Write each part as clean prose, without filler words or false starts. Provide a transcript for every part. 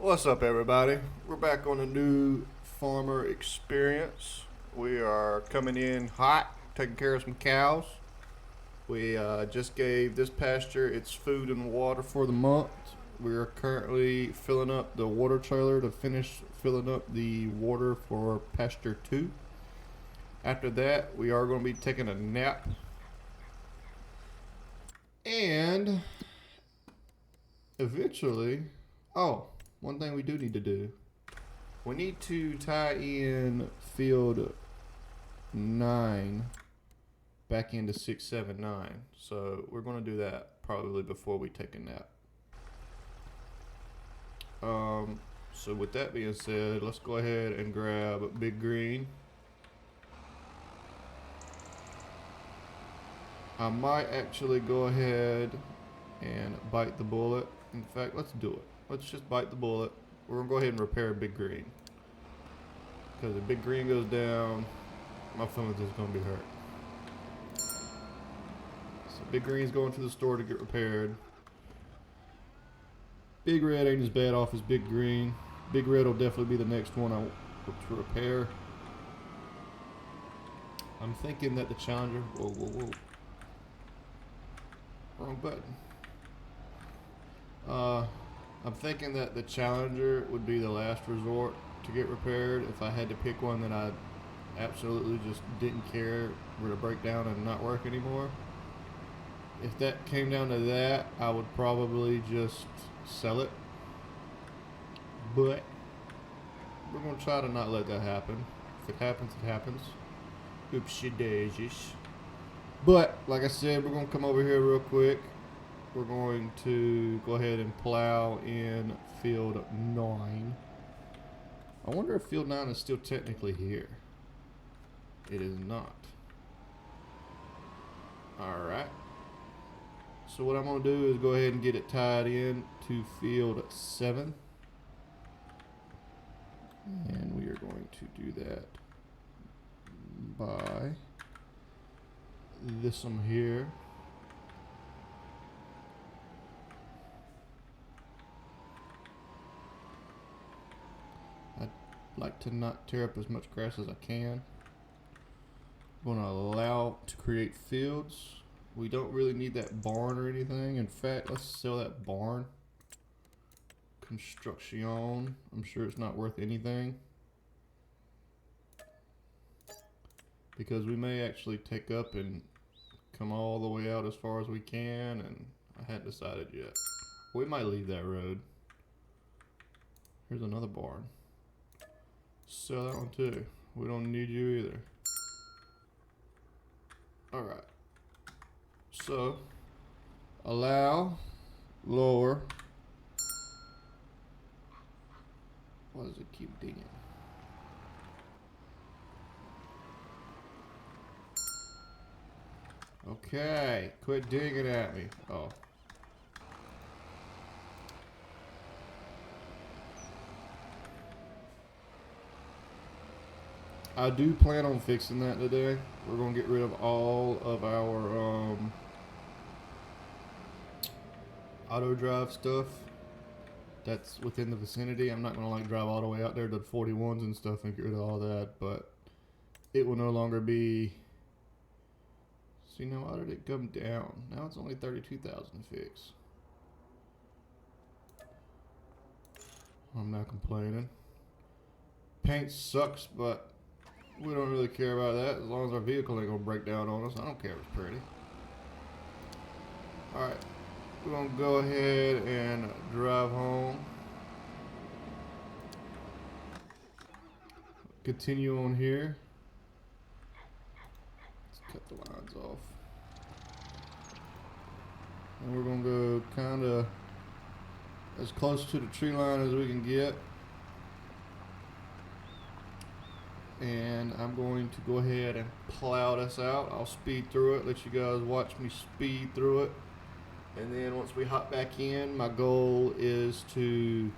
What's up, everybody? We're back on a new farmer experience. We are coming in hot, taking care of some cows. We just gave this pasture its food and water for the month. We are currently filling up the water trailer to finish filling up the water for pasture 2. After that, we are going to be taking a nap. And eventually, one thing we do need to do. We need to tie in field 9 back into 679. So we're going to do that probably before we take a nap. So with that being said, let's go ahead and grab Big Green. I might actually go ahead and bite the bullet. In fact, let's do it. Let's just bite the bullet. We're going to go ahead and repair Big Green. Because if Big Green goes down, my feelings is going to be hurt. So Big Green's going to the store to get repaired. Big Red ain't as bad off as Big Green. Big Red will definitely be the next one I want to repair. I'm thinking that the Challenger... Whoa. Wrong button. I'm thinking that the Challenger would be the last resort to get repaired. If I had to pick one that I absolutely just didn't care were to break down and not work anymore. If that came down to that, I would probably just sell it. But we're going to try to not let that happen. If it happens, it happens. Oopsie daisies. But, like I said, we're going to come over here real quick. We're going to go ahead and plow in field 9. I wonder if field 9 is still technically here. It is not. Alright. So what I'm going to do is go ahead and get it tied in to field 7. And we are going to do that by this one here. I'd like to not tear up as much grass as I can. I'm going to allow to create fields. We don't really need that barn or anything. In fact, let's sell that barn. Construction. I'm sure it's not worth anything. Because we may actually take up and come all the way out as far as we can, and I hadn't decided yet. We might leave that road. Here's another barn. Sell that one too. We don't need you either. Alright. So, allow, lower. Why does it keep digging? Okay, quit digging at me. Oh. I do plan on fixing that today. We're going to get rid of all of our auto drive stuff that's within the vicinity. I'm not going to like drive all the way out there to the 41s and stuff and get rid of all that, but it will no longer be... See, now why did it come down? Now it's only 32,000 to fix. I'm not complaining. Paint sucks, but we don't really care about that as long as our vehicle ain't gonna break down on us. I don't care if it's pretty. Alright, we're gonna go ahead and drive home. Continue on here. Cut the lines off. And we're going to go kind of as close to the tree line as we can get. And I'm going to go ahead and plow this out. I'll speed through it, let you guys watch me speed through it. And then once we hop back in, my goal is to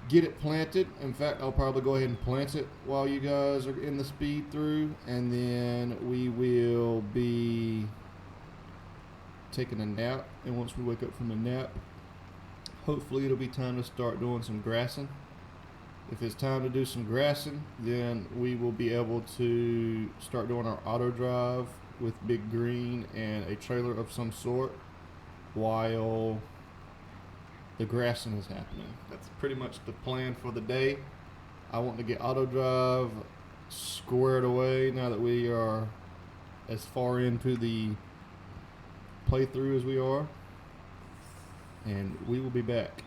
get it planted. In fact, I'll probably go ahead and plant it while you guys are in the speed through, and then we will be taking a nap. And once we wake up from the nap, hopefully it'll be time to start doing some grassing. If it's time to do some grassing, then we will be able to start doing our auto drive with Big Green and a trailer of some sort while the grassing is happening. That's pretty much the plan for the day. I want to get auto drive squared away now that we are as far into the playthrough as we are, and we will be back.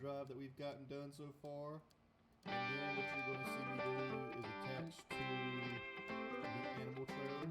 Drive that we've gotten done so far, and then what you're going to see me do is attach to the animal trailer.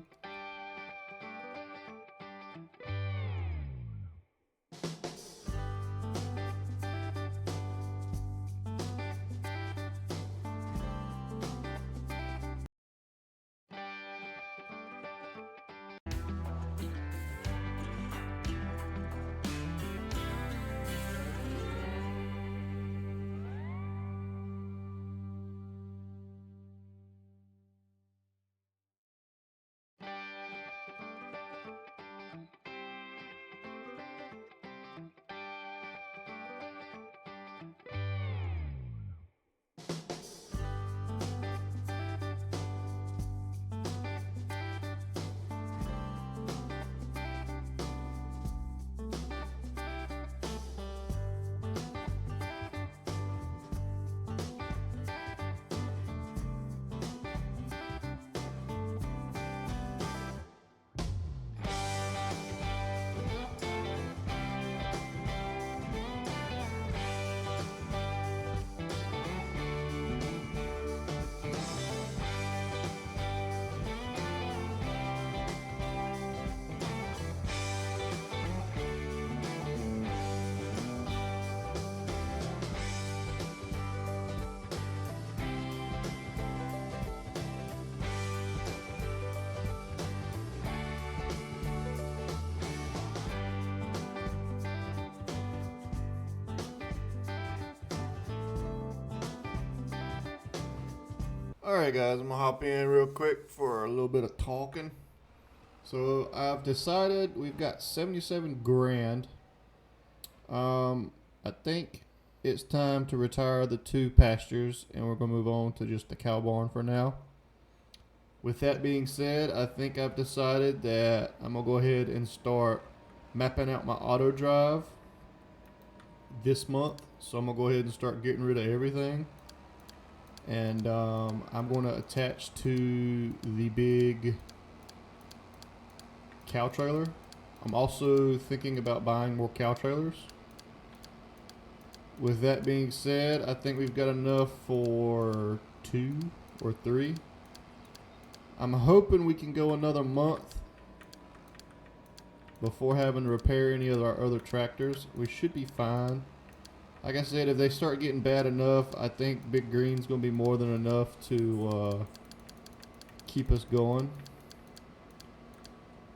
Alright guys, I'm gonna hop in real quick for a little bit of talking. So I've decided we've got 77 grand. I think it's time to retire the 2 pastures and we're gonna move on to just the cow barn for now. With that being said, I think I've decided that I'm gonna go ahead and start mapping out my auto drive this month. So I'm gonna go ahead and start getting rid of everything. And I'm going to attach to the big cow trailer. I'm also thinking about buying more cow trailers. With that being said, I think we've got enough for 2 or 3. I'm hoping we can go another month before having to repair any of our other tractors. We should be fine. Like I said, if they start getting bad enough, I think Big Green's going to be more than enough to keep us going.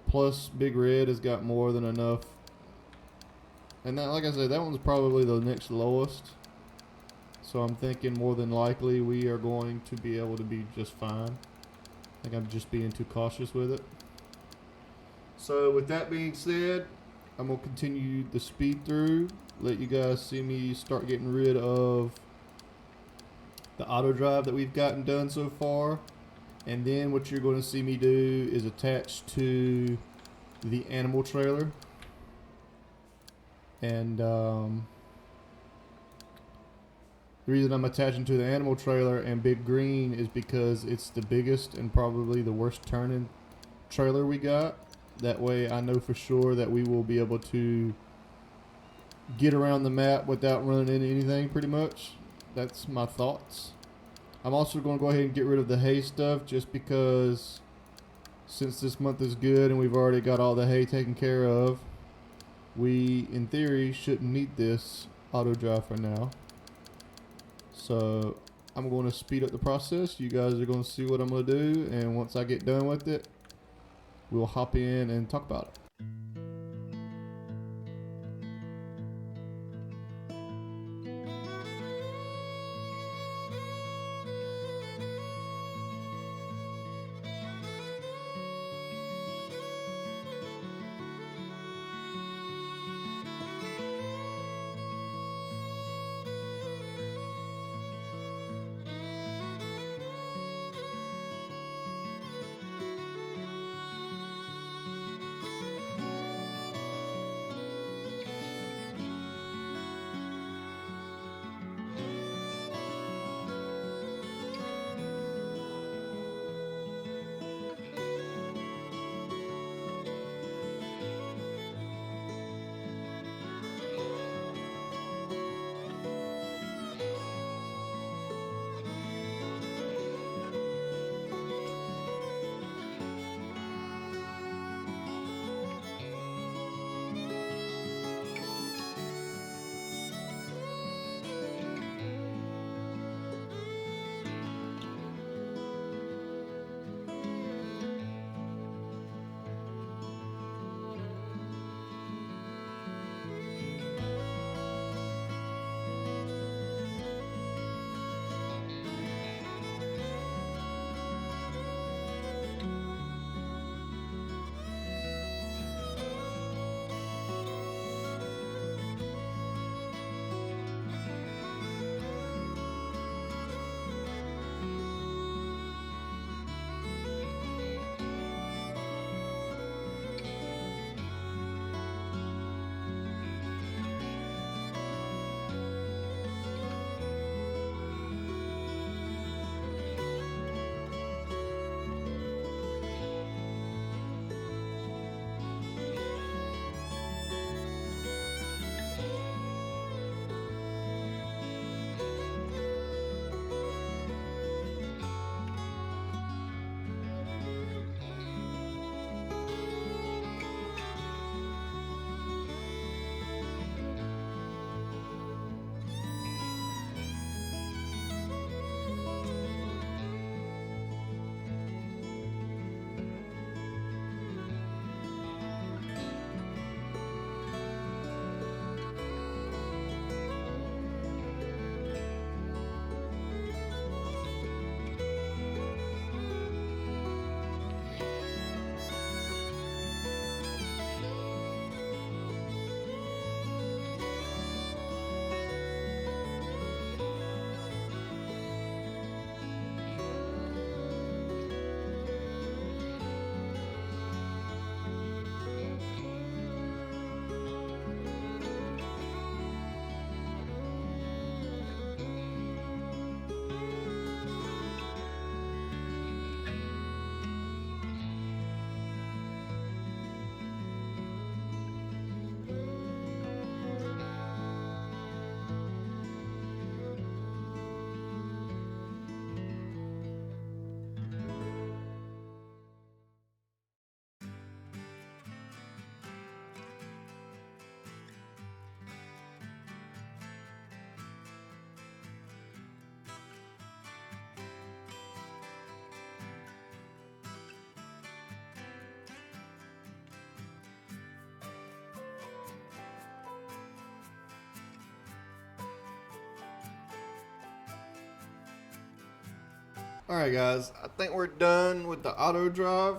Plus, Big Red has got more than enough. And that, like I said, that one's probably the next lowest. So I'm thinking more than likely we are going to be able to be just fine. I think I'm just being too cautious with it. So with that being said, I'm going to continue the speed through. Let you guys see me start getting rid of the auto drive that we've gotten done so far. And then what you're going to see me do is attach to the animal trailer. And the reason I'm attaching to the animal trailer and Big Green is because it's the biggest and probably the worst turning trailer we got. That way I know for sure that we will be able to get around the map without running into anything pretty much. That's my thoughts. I'm also going to go ahead and get rid of the hay stuff just because since this month is good and we've already got all the hay taken care of, we in theory shouldn't need this auto drive for now. So I'm going to speed up the process. You guys are going to see what I'm going to do, and once I get done with it, we'll hop in and talk about it. Alright guys, I think we're done with the auto drive.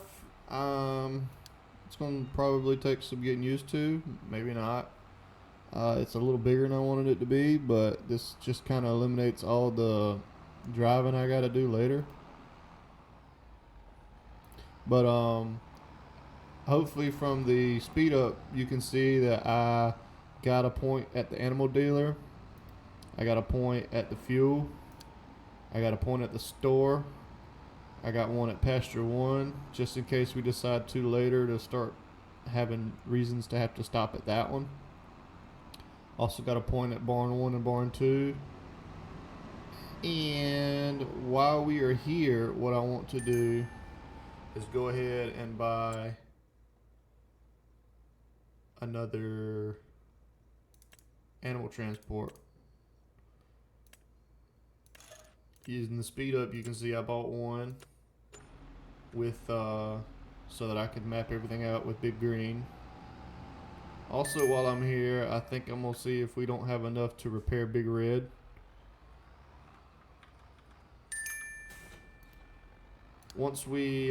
It's going to probably take some getting used to, maybe not. It's a little bigger than I wanted it to be, but this just kind of eliminates all the driving I got to do later. But hopefully from the speed up you can see that I got a point at the animal dealer, I got a point at the fuel, I got a point at the store, I got one at Pasture One, just in case we decide to later to start having reasons to have to stop at that one. Also got a point at Barn 1 and Barn 2. And while we are here, what I want to do is go ahead and buy another animal transport. Using the speed up, you can see I bought one with so that I could map everything out with Big Green. Also, while I'm here, I think I'm gonna see if we don't have enough to repair Big Red. Once we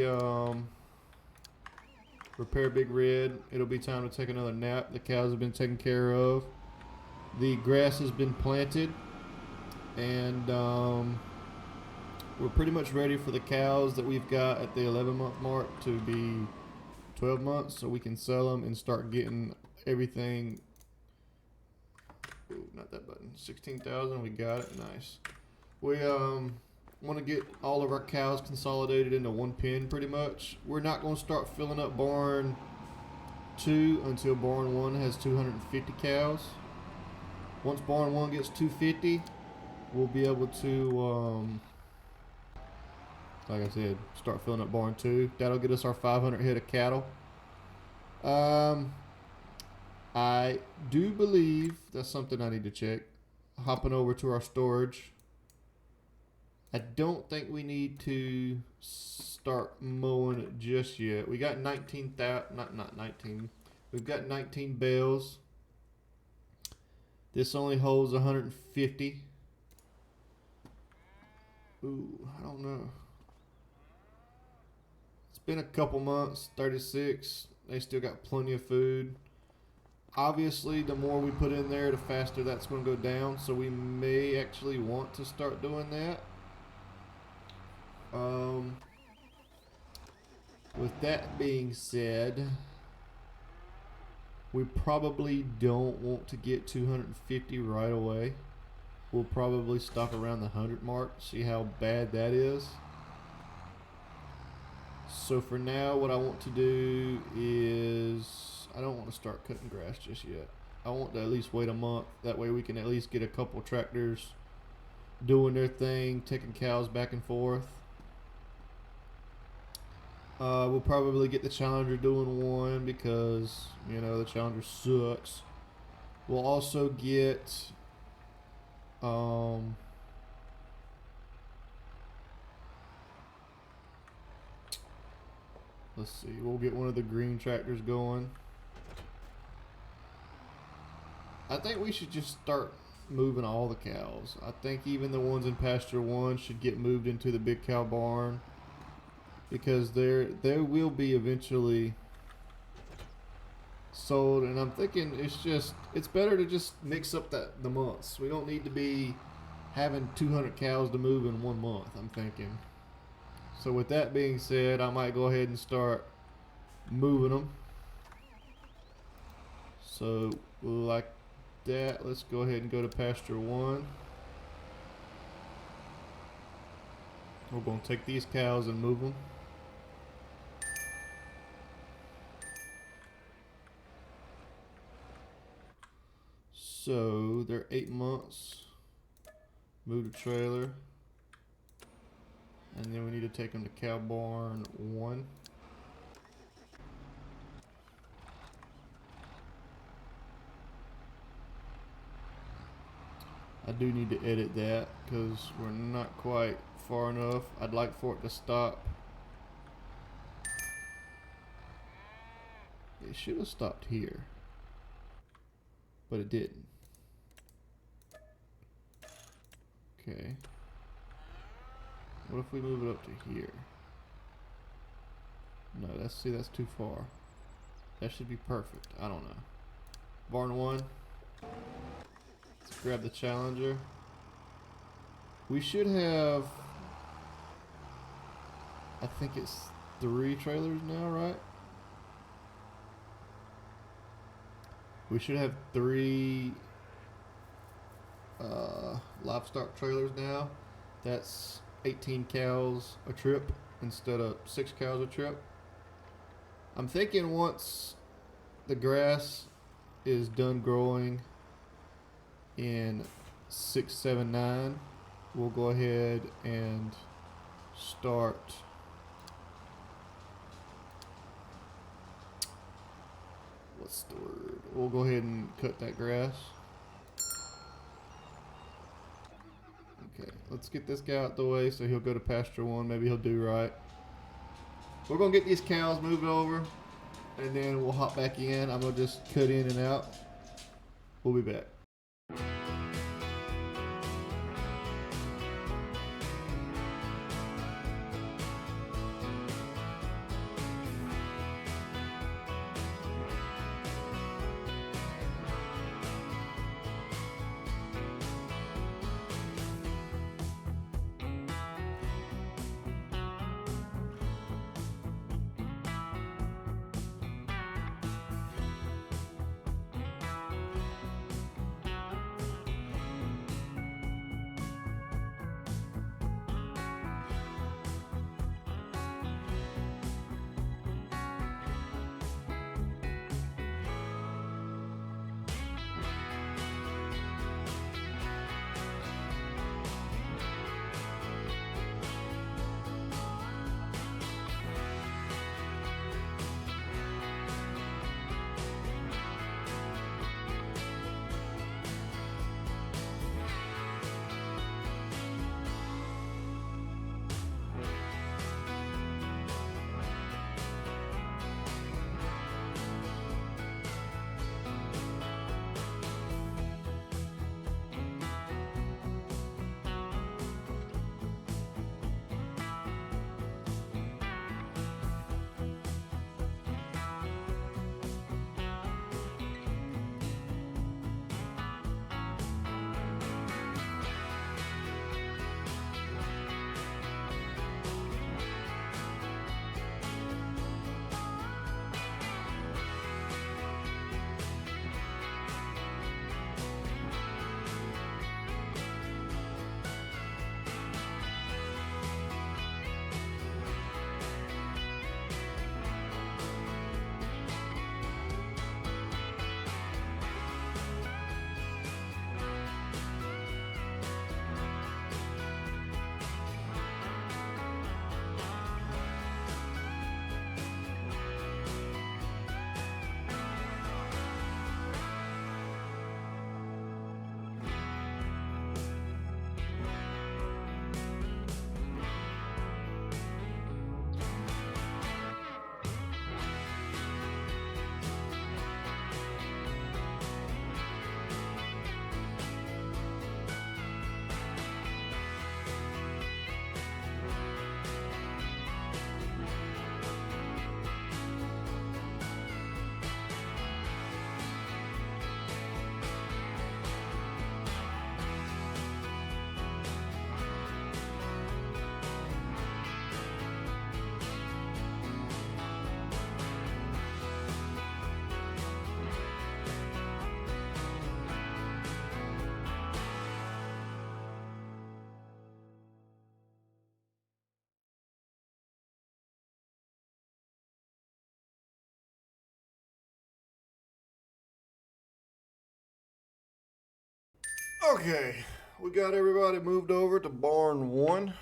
repair Big Red, it'll be time to take another nap. The cows have been taken care of. The grass has been planted, and we're pretty much ready for the cows that we've got at the 11-month mark to be 12 months, so we can sell them and start getting everything. Ooh, not that button. 16,000. We got it. Nice. We want to get all of our cows consolidated into one pen pretty much. We're not going to start filling up barn 2 until barn 1 has 250 cows. Once barn 1 gets 250, we'll be able to like I said, start filling up barn 2. That'll get us our 500 head of cattle. I do believe that's something I need to check. Hopping over to our storage. I don't think we need to start mowing just yet. We got 19,000, not 19. We've got 19 bales. This only holds 150. Ooh, I don't know. It's been a couple months, 36. They still got plenty of food. Obviously, the more we put in there, the faster that's going to go down. So we may actually want to start doing that. With that being said, we probably don't want to get 250 right away. We'll probably stop around the 100 mark, see how bad that is. So for now, what I want to do is, I don't want to start cutting grass just yet. I want to at least wait a month. That way we can at least get a couple tractors doing their thing, taking cows back and forth. We'll probably get the Challenger doing one because, you know, the Challenger sucks. We'll also get let's see, we'll get one of the green tractors going. I think we should just start moving all the cows. I think even the ones in Pasture 1 should get moved into the big cow barn, because there will be eventually sold, and I'm thinking it's better to just mix up the months. We don't need to be having 200 cows to move in 1 month, I'm thinking. So with that being said, I might go ahead and start moving them. So like that, let's go ahead and go to Pasture 1. We're going to take these cows and move them. So they're 8 months. Move the trailer. And then we need to take them to cow barn 1. I do need to edit that because we're not quite far enough. I'd like for it to stop. It should have stopped here, but it didn't. Okay. What if we move it up to here? No, that's too far. That should be perfect. I don't know. Barn 1. Let's grab the Challenger. We should have, I think it's 3 trailers now, right? We should have 3 livestock trailers now. That's 18 cows a trip instead of 6 cows a trip. I'm thinking once the grass is done growing in 6, 7, 9, we'll go ahead and start what's the word? We'll go ahead and cut that grass. Okay, let's get this guy out the way so he'll go to pasture 1. Maybe he'll do right. We're gonna get these cows moved over and then we'll hop back in. I'm gonna just cut in and out. We'll be back. Okay, we got everybody moved over to barn 1.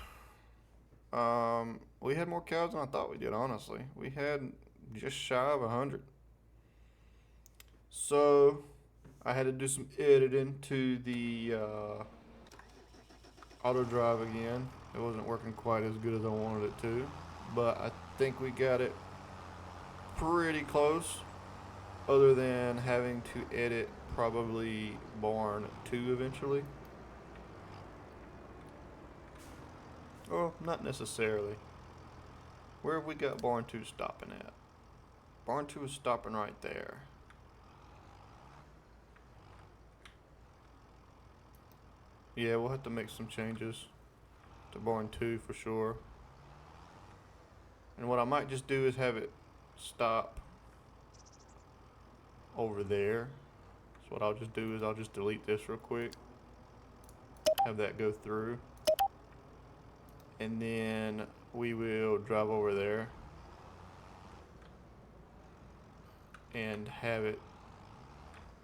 We had more cows than I thought we did, honestly. We had just shy of 100. So, I had to do some editing to the auto drive again. It wasn't working quite as good as I wanted it to, but I think we got it pretty close, other than having to edit probably barn 2 eventually. Oh, not necessarily. Where have we got barn 2 stopping at? Barn 2 is stopping right there. Yeah, we'll have to make some changes to barn 2 for sure. And what I might just do is have it stop over there. So what I'll just do is I'll just delete this real quick. Have that go through. And then we will drive over there and have it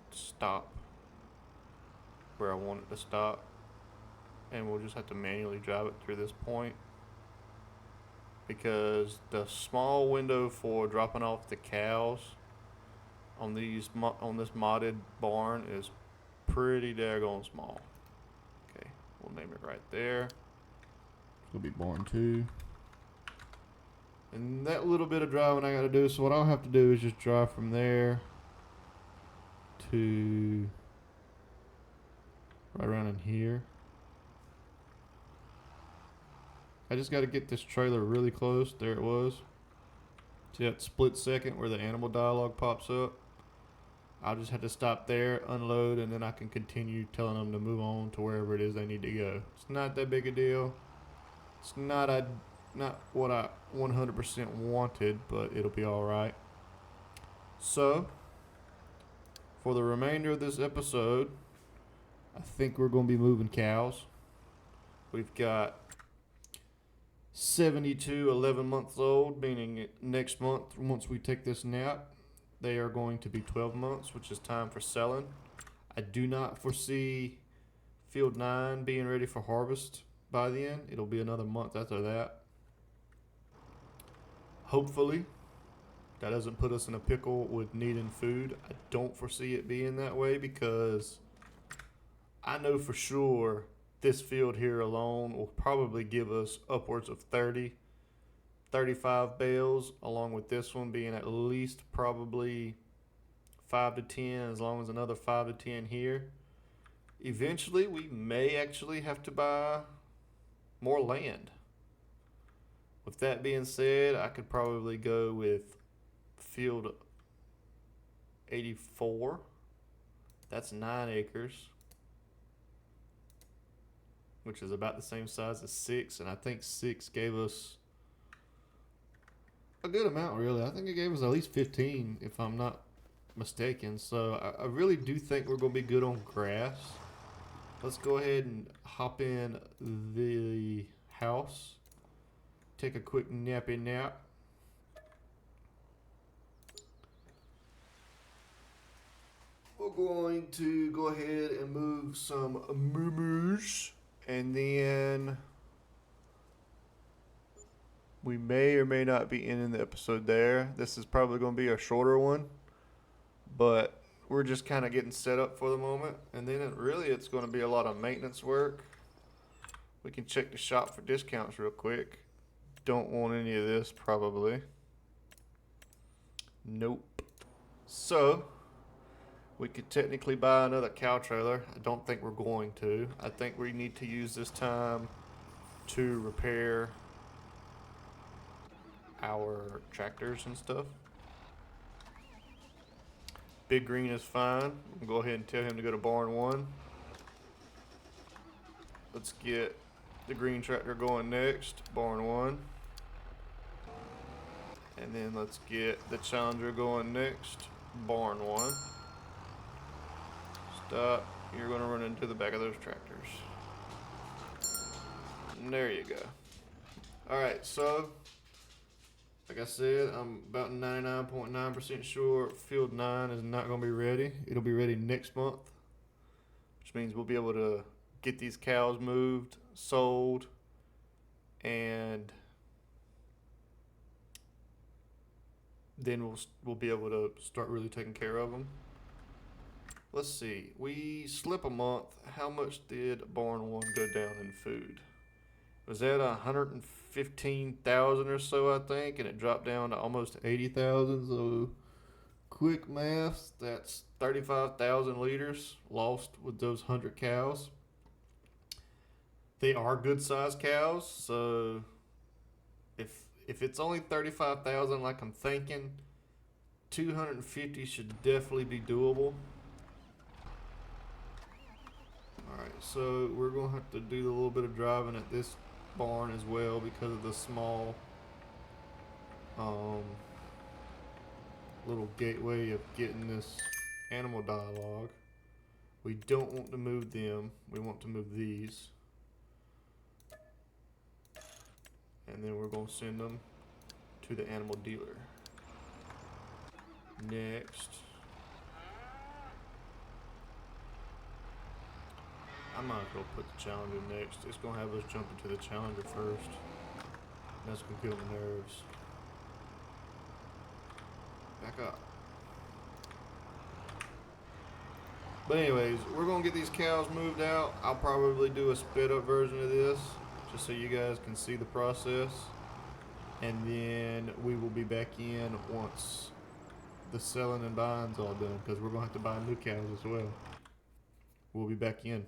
stop where I want it to stop. And we'll just have to manually drive it through this point, because the small window for dropping off the cows on this modded barn is pretty daggone small. Okay, we'll name it right there. It's gonna be barn 2. And that little bit of driving I gotta do, so what I'll have to do is just drive from there to right around in here. I just got to get this trailer really close. There it was. See that split second where the animal dialogue pops up? I'll just have to stop there, unload, and then I can continue telling them to move on to wherever it is they need to go. It's not that big a deal. It's not what I 100% wanted, but it'll be alright. So, for the remainder of this episode, I think we're going to be moving cows. We've got 72 11 months old, meaning next month, once we take this nap, they are going to be 12 months, which is time for selling. I do not foresee field 9 being ready for harvest by then. It'll be another month after that. Hopefully, that doesn't put us in a pickle with needing food. I don't foresee it being that way, because I know for sure this field here alone will probably give us upwards of 35 bales, along with this one being at least probably 5 to 10, as long as another 5 to 10 here. Eventually, we may actually have to buy more land. With that being said, I could probably go with field 84. That's 9 acres. Which is about the same size as 6, and I think 6 gave us a good amount, really. I think it gave us at least 15, if I'm not mistaken. So I really do think we're going to be good on grass. Let's go ahead and hop in the house, take a quick nappy nap. We're going to go ahead and move some moo-moos. And then we may or may not be ending the episode there. This is probably going to be a shorter one, but we're just kind of getting set up for the moment. And then it's going to be a lot of maintenance work. We can check the shop for discounts real quick. Don't want any of this, probably. Nope. So we could technically buy another cow trailer. I don't think we're going to. I think we need to use this time to repair our tractors and stuff. Big Green is fine. We'll go ahead and tell him to go to barn 1. Let's get the green tractor going next, barn 1. And then let's get the Challenger going next, barn 1. Stop. You're going to run into the back of those tractors. And there you go. Alright, so like I said, I'm about 99.9% sure field 9 is not going to be ready. It'll be ready next month, which means we'll be able to get these cows moved, sold, and then we'll be able to start really taking care of them. Let's see. We slip a month. How much did barn 1 go down in food? Was that 115,000 or so, I think, and it dropped down to almost 80,000. So, quick math, that's 35,000 liters lost with those 100 cows. They are good sized cows, so if it's only 35,000 like I'm thinking, 250 should definitely be doable. Alright, so we're gonna have to do a little bit of driving at this barn as well because of the small little gateway of getting this animal dialogue. We don't want to move them, we want to move these. And then we're going to send them to the animal dealer. Next, I might as well put the Challenger next. It's going to have us jump into the Challenger first. That's going to get on the nerves. Back up. But anyways, we're going to get these cows moved out. I'll probably do a sped up version of this, just so you guys can see the process. And then we will be back in once the selling and buying's all done, because we're going to have to buy new cows as well. We'll be back in.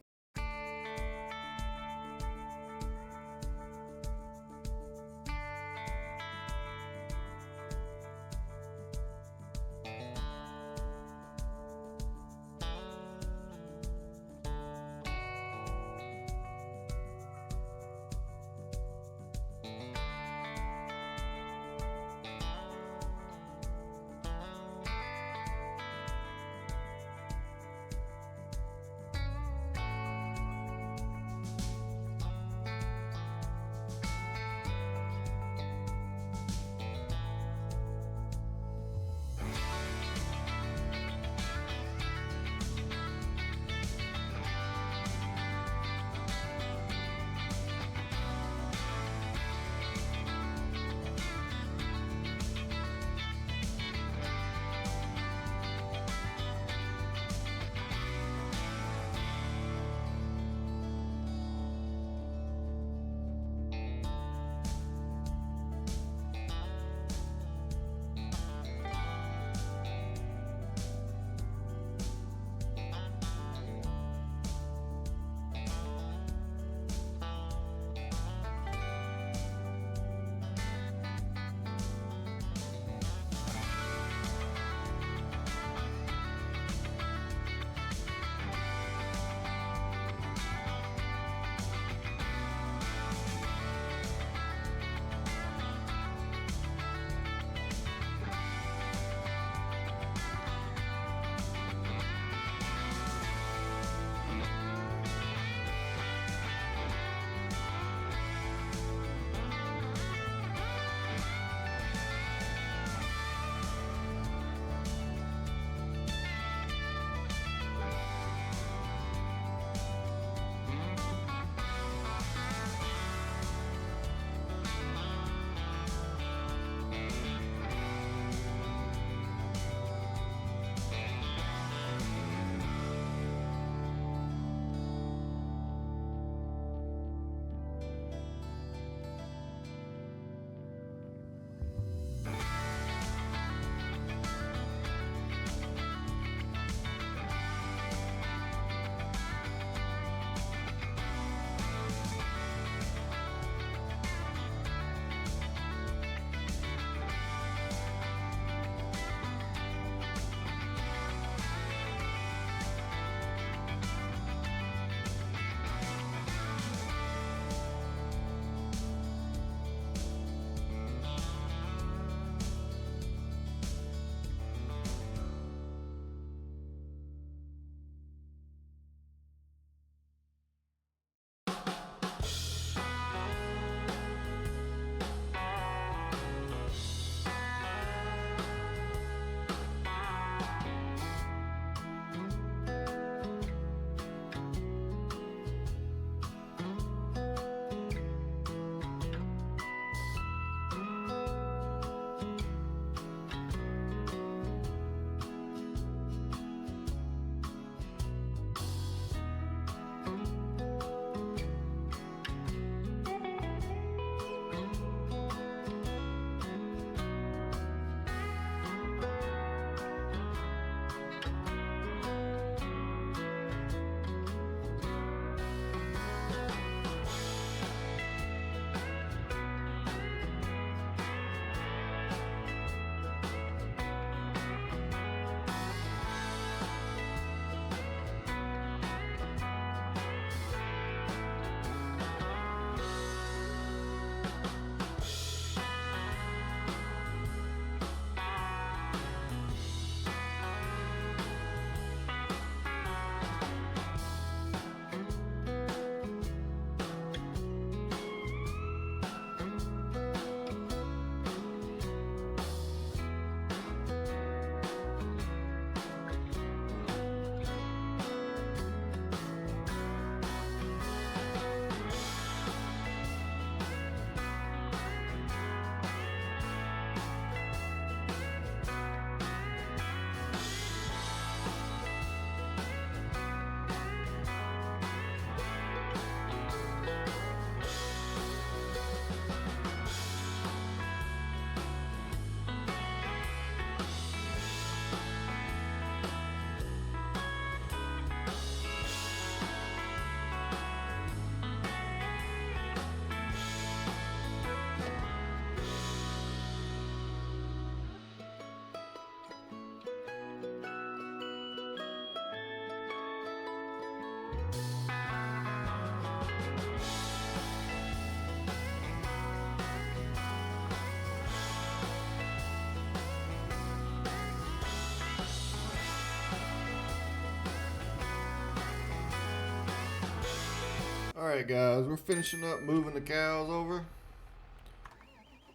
Alright guys, we're finishing up moving the cows over.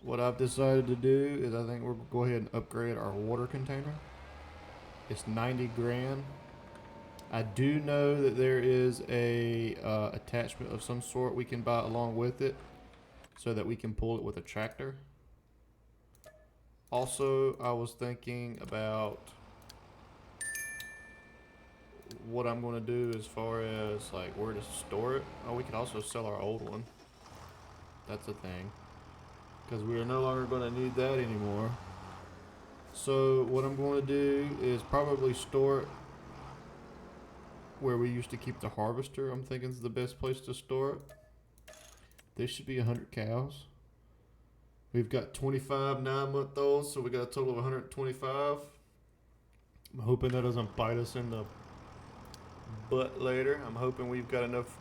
What I've decided to do is I think we're going to go ahead and upgrade our water container. It's 90 grand. I do know that there is a attachment of some sort we can buy along with it so that we can pull it with a tractor. Also, I was thinking about what I'm going to do as far as like where to store it. Oh, we could also sell our old one. That's a thing. Because we are no longer going to need that anymore. So what I'm going to do is probably store it where we used to keep the harvester. I'm thinking is the best place to store it. This should be 100 cows. We've got 25 9-month-olds, so we got a total of 125. I'm hoping that doesn't bite us in the butt later. I'm hoping we've got enough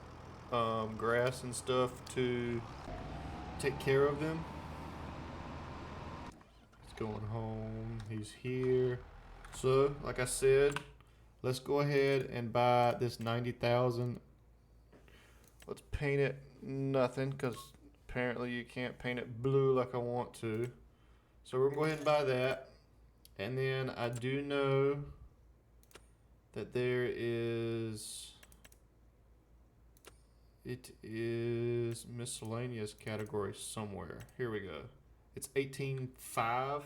grass and stuff to take care of them. He's going home. He's here. So, like I said, let's go ahead and buy this 90,000. Let's paint it nothing, because apparently you can't paint it blue like I want to. So we're going to go ahead and buy that. And then I do know that there is... It is miscellaneous category somewhere. Here we go. It's 18.5.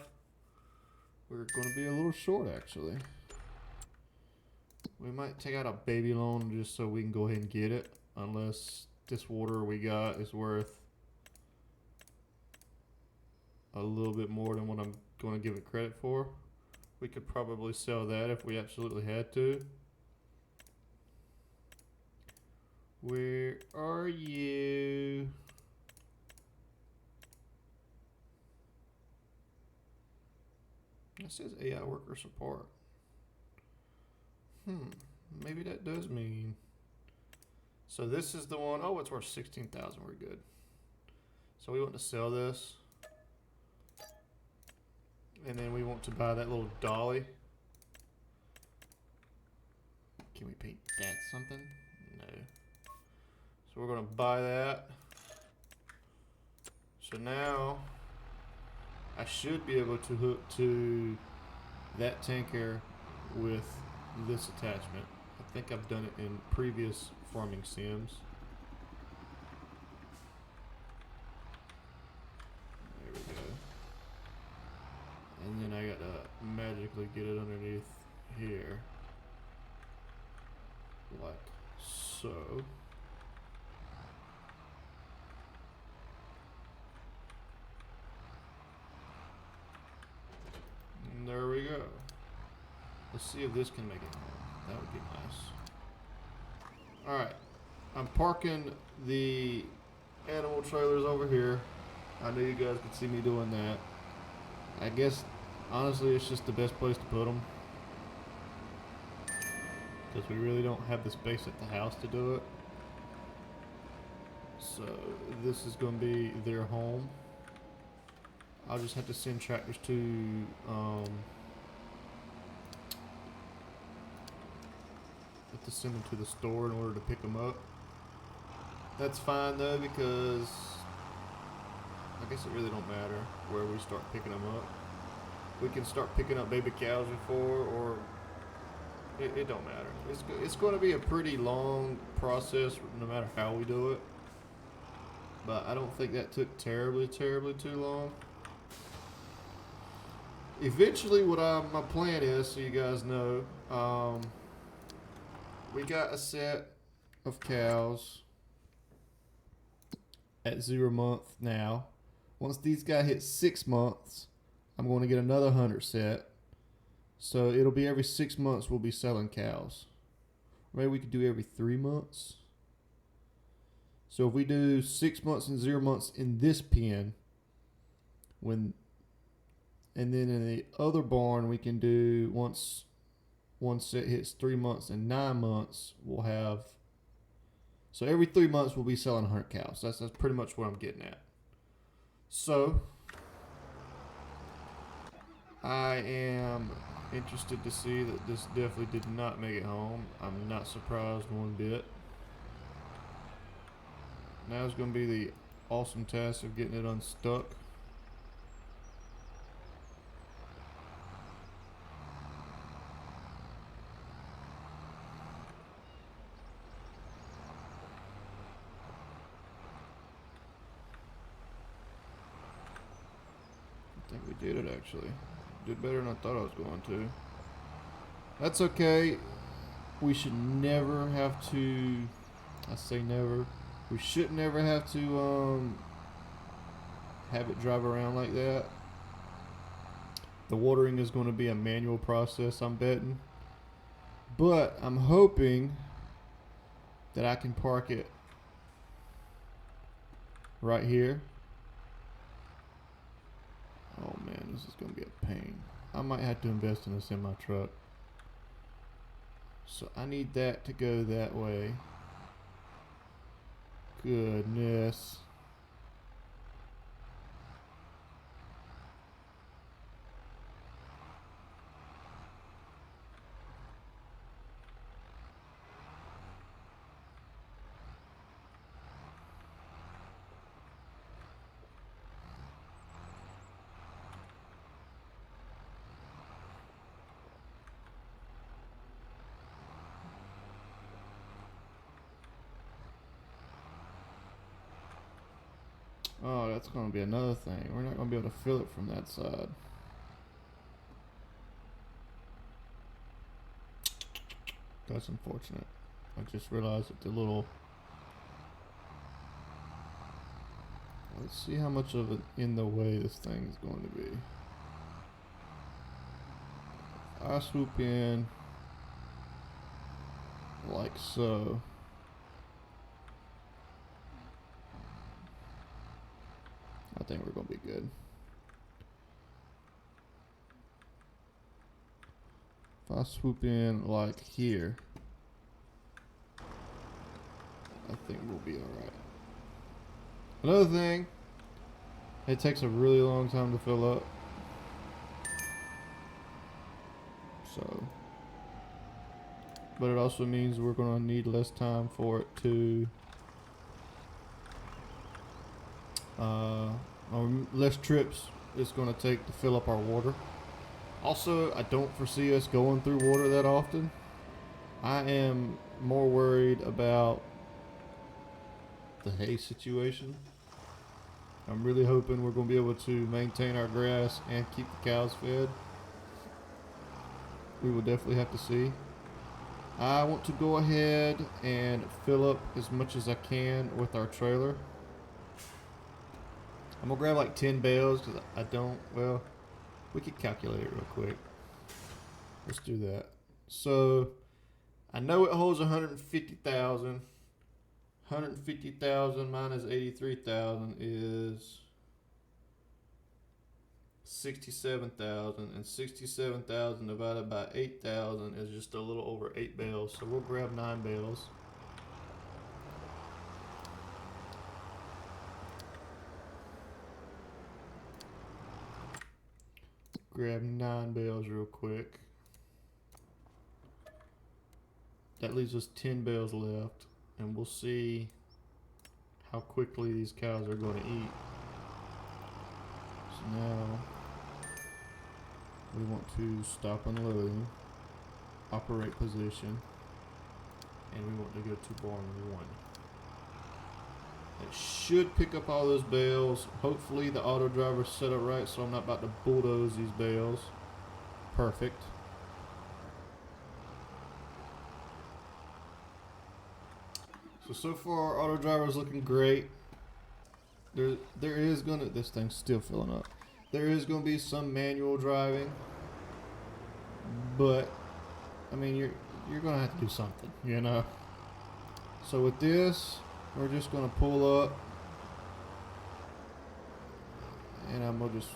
We're going to be a little short, actually. We might take out a baby loan just so we can go ahead and get it. Unless this water we got is worth a little bit more than what I'm going to give it credit for. We could probably sell that if we absolutely had to. Where are you? It says AI worker support. Maybe that does mean. So this is the one. Oh, it's worth 16,000. We're good. So we want to sell this. And then we want to buy that little dolly. Can we paint that something? No. So we're going to buy that. So now I should be able to hook to that tanker with this attachment. I think I've done it in previous farming sims. There we go. And then I gotta magically get it underneath here. Like so. And there we go. Let's see if this can make it home. That would be nice. Alright. I'm parking the animal trailers over here. I know you guys can see me doing that. I guess, honestly, it's just the best place to put them. Because we really don't have the space at the house to do it. So, this is going to be their home. I'll just have to send tractors to, have to send them to the store in order to pick them up. That's fine though, because I guess it really don't matter where we start picking them up. We can start picking up baby cows before, or it don't matter. It's going to be a pretty long process no matter how we do it. But I don't think that took terribly too long. Eventually what my plan is, so you guys know, we got a set of cows at 0 month now. Once these guys hit 6 months, I'm going to get another 100 set. So it'll be every 6 months we'll be selling cows. Maybe we could do every 3 months. So if we do 6 months and 0 months in this pen, and then in the other barn we can do once one set hits 3 months and 9 months, we'll have. So every 3 months we'll be selling 100 cows. That's pretty much what I'm getting at. So I am interested to see that this definitely did not make it home. I'm not surprised one bit. Now it's going to be the awesome task of getting it unstuck. I think we did it actually. Did better than I thought I was going to. That's okay. We should never have to, I say never, we should never have to have it drive around like that. The watering is going to be a manual process, I'm betting. But I'm hoping that I can park it right here. Oh man, this is going to be a pain. I might have to invest in a semi-truck. So I need that to go that way. Goodness. Oh, that's going to be another thing. We're not going to be able to fill it from that side. That's unfortunate. I just realized that the little... Let's see how much of it in the way this thing is going to be. I swoop in like so. I think we're going to be good. If I swoop in like here, I think we'll be alright. Another thing, it takes a really long time to fill up. So, but it also means we're going to need less time for it to, or less trips it's going to take to fill up our water. Also, I don't foresee us going through water that often. I am more worried about the hay situation. I'm really hoping we're going to be able to maintain our grass and keep the cows fed. We will definitely have to see. I want to go ahead and fill up as much as I can with our trailer. I'm going to grab like 10 bales because I don't, well, we could calculate it real quick. Let's do that. So, I know it holds 150,000. 150,000 minus 83,000 is 67,000, and 67,000 divided by 8,000 is just a little over 8 bales. So we'll grab 9 bales. Grab 9 bales real quick. That leaves us 10 bales left, and we'll see how quickly these cows are going to eat. So now we want to stop unloading, operate position, and we want to go to barn 1. It should pick up all those bales. Hopefully the auto driver's set up right so I'm not about to bulldoze these bales. Perfect. So far our auto driver's looking great. There is gonna, this thing's still filling up. There is gonna be some manual driving, but I mean you're gonna have to do something, you know. So with this, we're just gonna pull up, and I'm gonna just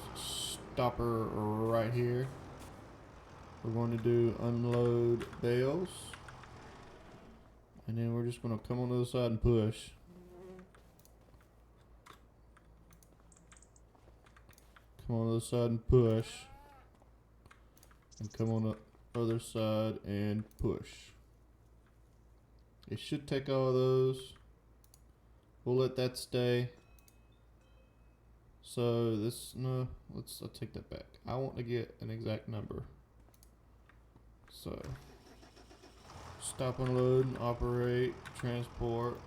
stop her right here. We're going to do unload bales, and then we're just gonna come on the other side and push. Come on the other side and push, and come on the other side and push. It should take all of those. We'll let that stay. So this, no, I'll take that back. I want to get an exact number. So stop and load and operate, transport.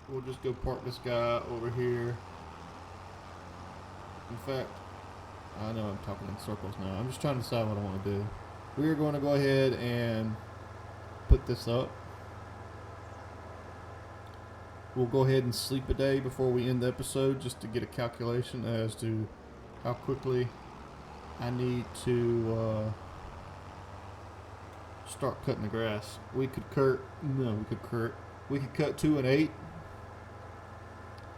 We'll just go park this guy over here. In fact, I know I'm talking in circles now. I'm just trying to decide what I want to do. We are going to go ahead and put this up. We'll go ahead and sleep a day before we end the episode just to get a calculation as to how quickly I need to start cutting the grass. We could cut 2 and 8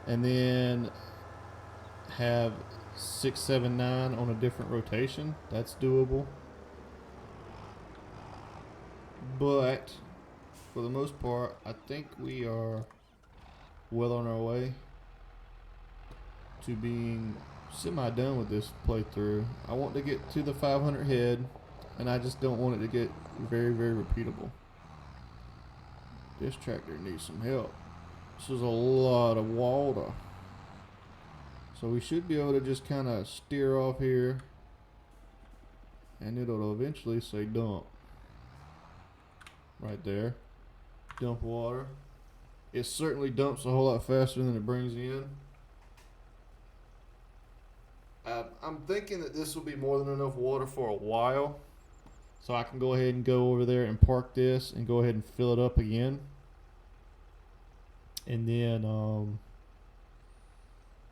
and then have 6, 7, 9 on a different rotation. That's doable. But for the most part, I think we are well on our way to being semi-done with this playthrough. I want to get to the 500 head, and I just don't want it to get very, very repeatable. This tractor needs some help. This is a lot of water. So we should be able to just kind of steer off here, and it'll eventually say dump. Right there. Dump water. It certainly dumps a whole lot faster than it brings in. I'm thinking that this will be more than enough water for a while. So I can go ahead and go over there and park this and go ahead and fill it up again. And then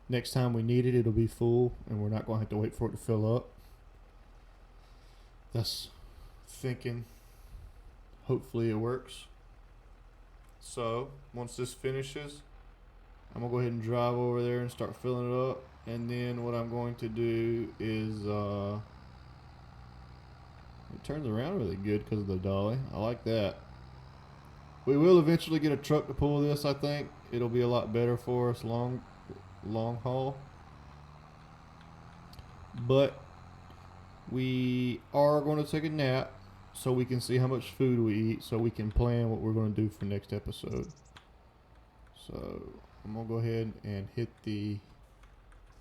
next time we need it, it'll be full and we're not going to have to wait for it to fill up. That's thinking. Hopefully it works. So once this finishes, I'm going to go ahead and drive over there and start filling it up. And then what I'm going to do is, it turns around really good because of the dolly. I like that. We will eventually get a truck to pull this, I think. It'll be a lot better for us long haul. But we are going to take a nap so we can see how much food we eat so we can plan what we're going to do for next episode. So I'm going to go ahead and hit the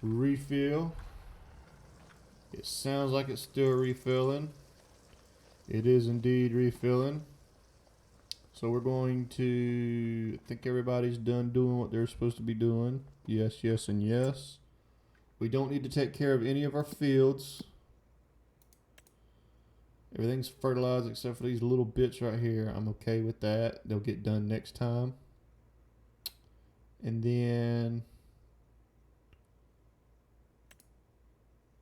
refill. It sounds like it's still refilling. It is indeed refilling. So we're going to, I think everybody's done doing what they're supposed to be doing. Yes, yes, and yes. We don't need to take care of any of our fields. Everything's fertilized except for these little bits right here. I'm okay with that. They'll get done next time. And then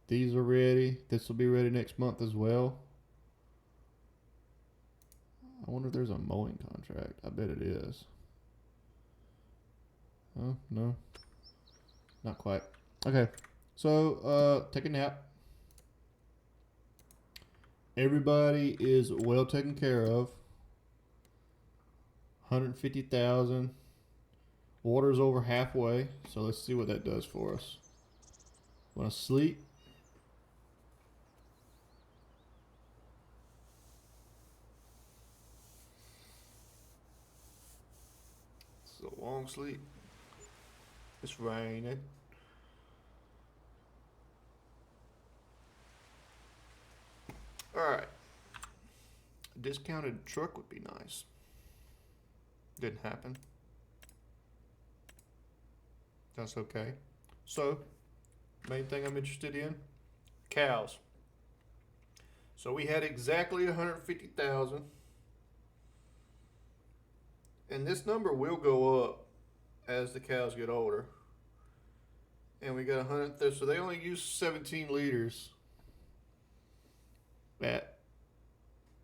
these are ready. This will be ready next month as well. I wonder if there's a mowing contract. I bet it is. Oh, no. Not quite. Okay. So, take a nap. Everybody is well taken care of. 150,000. Water's over halfway. So let's see what that does for us. Want to sleep? It's a long sleep. It's raining. Alright. A discounted truck would be nice. Didn't happen. That's okay. So, main thing I'm interested in, cows. So we had exactly 150,000. And this number will go up as the cows get older. And we got 100, so they only use 17 liters at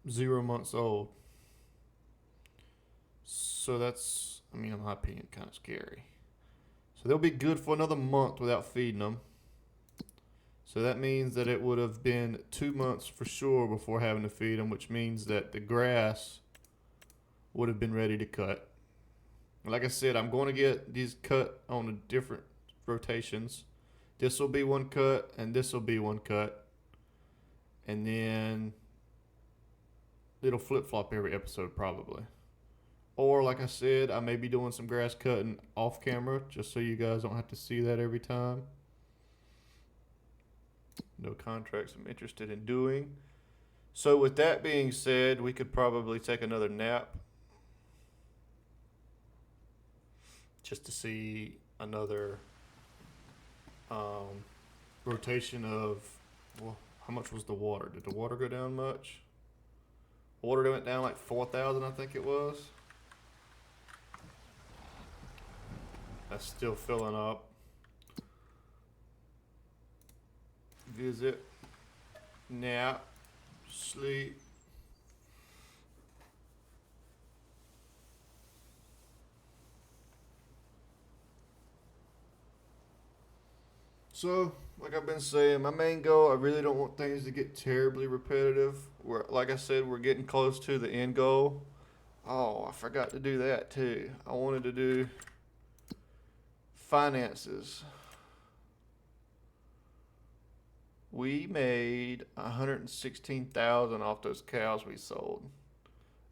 0 months old. So that's, I mean, in my opinion, kind of scary. So they'll be good for another month without feeding them. So that means that it would have been 2 months for sure before having to feed them, which means that the grass would have been ready to cut. Like I said, I'm going to get these cut on the different rotations. This will be one cut, and this will be one cut. And then it'll flip-flop every episode probably. Or like I said, I may be doing some grass cutting off camera just so you guys don't have to see that every time. No contracts I'm interested in doing. So with that being said, we could probably take another nap just to see another rotation of, well, how much was the water? Did the water go down much? Water went down like 4,000, I think it was. That's still filling up. Visit, nap, sleep. So, like I've been saying, my main goal, I really don't want things to get terribly repetitive. Like I said, we're getting close to the end goal. Oh, I forgot to do that too. I wanted to do finances. We made 116,000 off those cows we sold.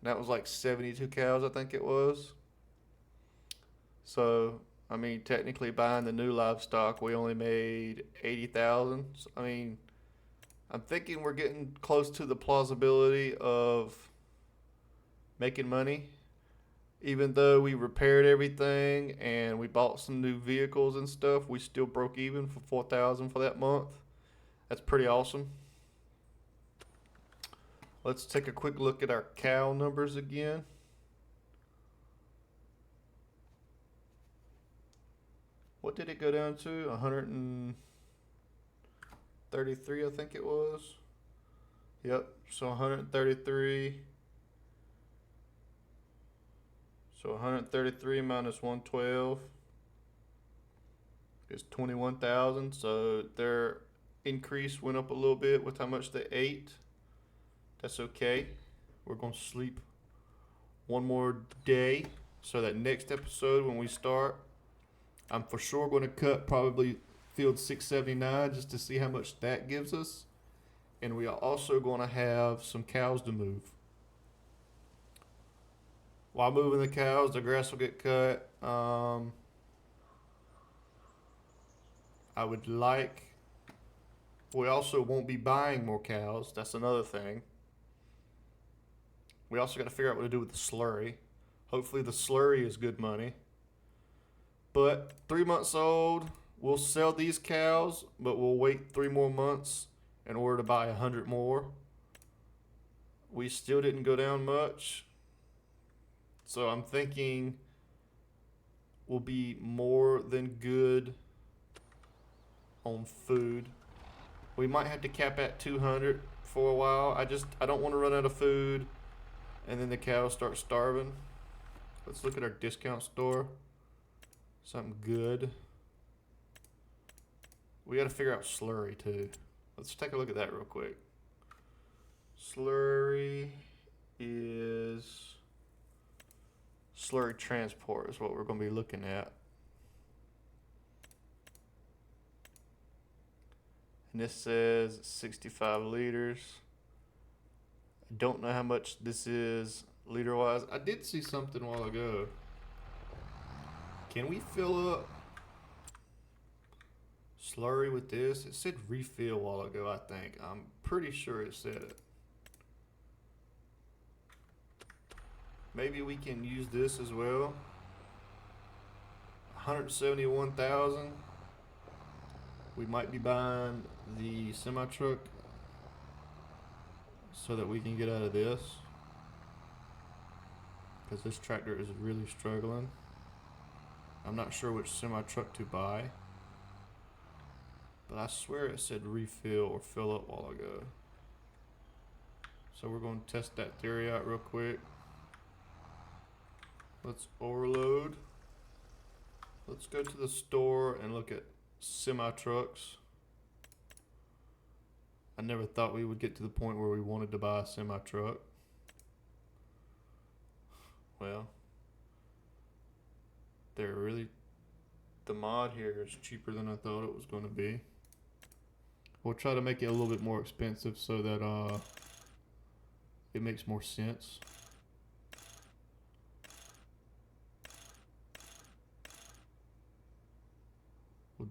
And that was like 72 cows, I think it was. So, I mean, technically buying the new livestock, we only made 80,000. So, I mean, I'm thinking we're getting close to the plausibility of making money. Even though we repaired everything and we bought some new vehicles and stuff, we still broke even for 4,000 for that month. That's pretty awesome. Let's take a quick look at our cow numbers again. What did it go down to? 133, I think it was. Yep, so 133. So 133 minus 112 is 21,000. So their increase went up a little bit with how much they ate. That's okay. We're going to sleep one more day so that next episode when we start, I'm for sure going to cut probably field 679 just to see how much that gives us. And we are also going to have some cows to move. While moving the cows, the grass will get cut. I would like. We also won't be buying more cows. That's another thing. We also got to figure out what to do with the slurry. Hopefully, the slurry is good money. But 3 months old, we'll sell these cows, but we'll wait 3 more months in order to buy 100 more. We still didn't go down much. So I'm thinking we'll be more than good on food. We might have to cap at 200 for a while. I don't want to run out of food and then the cows start starving. Let's look at our discount store. Something good. We got to figure out slurry too. Let's take a look at that real quick. Slurry transport is what we're going to be looking at. And this says 65 liters. I don't know how much this is liter wise. I did see something a while ago. Can we fill up slurry with this? It said refill a while ago, I think. I'm pretty sure it said it. Maybe we can use this as well. 171,000. We might be buying the semi truck so that we can get out of this, because this tractor is really struggling. I'm not sure which semi truck to buy, but I swear it said refill or fill up a while ago. So we're going to test that theory out real quick. Let's overload. Let's go to the store and look at semi trucks. I never thought we would get to the point where we wanted to buy a semi truck. Well, the mod here is cheaper than I thought it was going to be. We'll try to make it a little bit more expensive so that it makes more sense.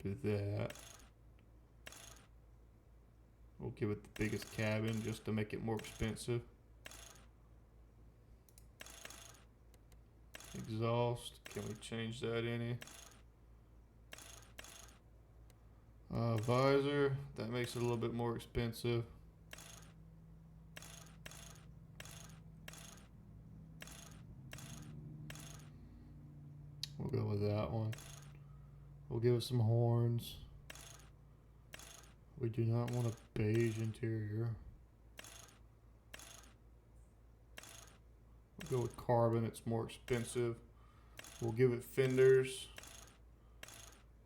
do that. We'll give it the biggest cabin just to make it more expensive. Exhaust, can we change that any? Visor, that makes it a little bit more expensive. We'll go with that one. We'll give it some horns. We do not want a beige interior. We'll go with carbon, it's more expensive. We'll give it fenders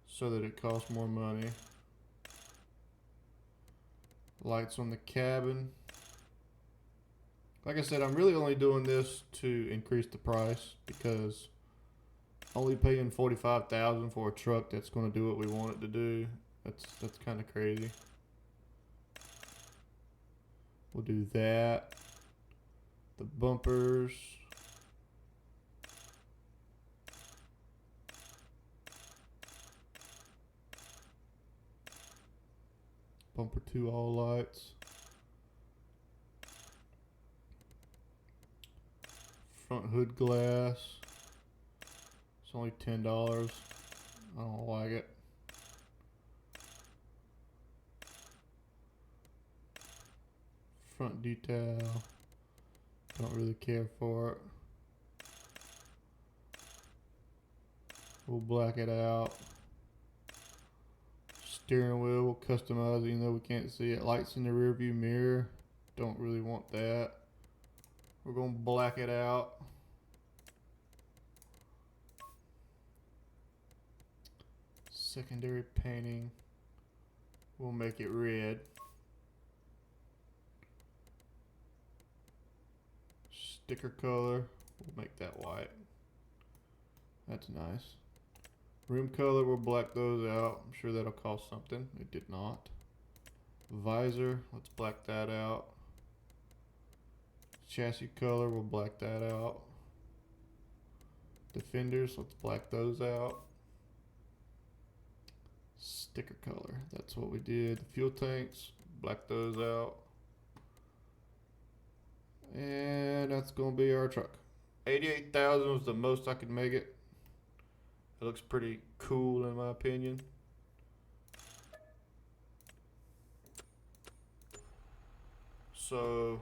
so that it costs more money. Lights on the cabin. Like I said, I'm really only doing this to increase the price because only paying $45,000 for a truck that's going to do what we want it to do. That's kind of crazy. We'll do that. The bumpers. Bumper 2 all lights. Front hood glass. It's only $10. I don't like it. Front detail. Don't really care for it. We'll black it out. Steering wheel, we'll customize it even though we can't see it. Lights in the rear view mirror. Don't really want that. We're going to black it out. Secondary painting. We'll make it red. Sticker color. We'll make that white. That's nice. Rim color, we'll black those out. I'm sure that'll cost something. It did not. Visor, let's black that out. Chassis color, we'll black that out. Defenders, let's black those out. Sticker color, that's what we did. Fuel tanks, black those out. And that's gonna be our truck. 88,000 was the most I could make it. It looks pretty cool in my opinion. So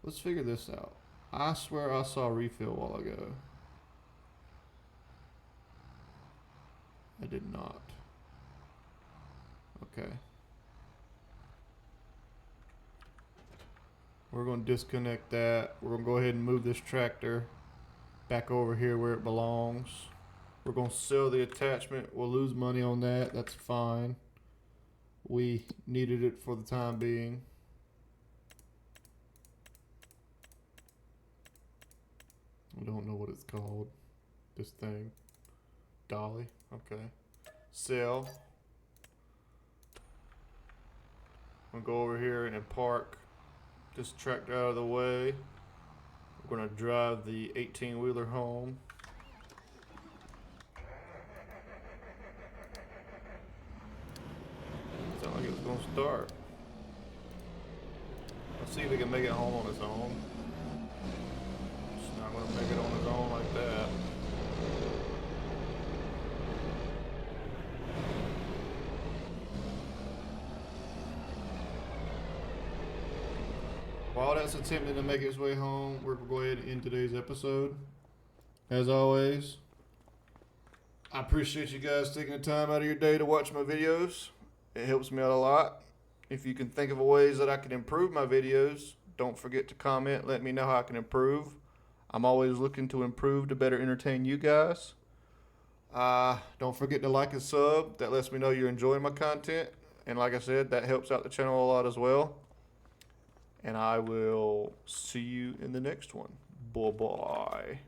let's figure this out. I swear I saw a refill a while ago. I did not. Okay. We're going to disconnect that. We're going to go ahead and move this tractor back over here where it belongs. We're going to sell the attachment. We'll lose money on that. That's fine. We needed it for the time being. I don't know what it's called. This thing. Dolly. Okay. Sell. I'm going to go over here and park this tractor out of the way. We're going to drive the 18-wheeler home. Sounds like it's going to start. Let's see if we can make it home on its own. It's not going to make it on its own like that. While that's attempting to make its way home, we're going to go ahead and end today's episode. As always, I appreciate you guys taking the time out of your day to watch my videos. It helps me out a lot. If you can think of ways that I can improve my videos, don't forget to comment. Let me know how I can improve. I'm always looking to improve to better entertain you guys. Don't forget to like and sub. That lets me know you're enjoying my content. And like I said, that helps out the channel a lot as well. And I will see you in the next one. Bye-bye.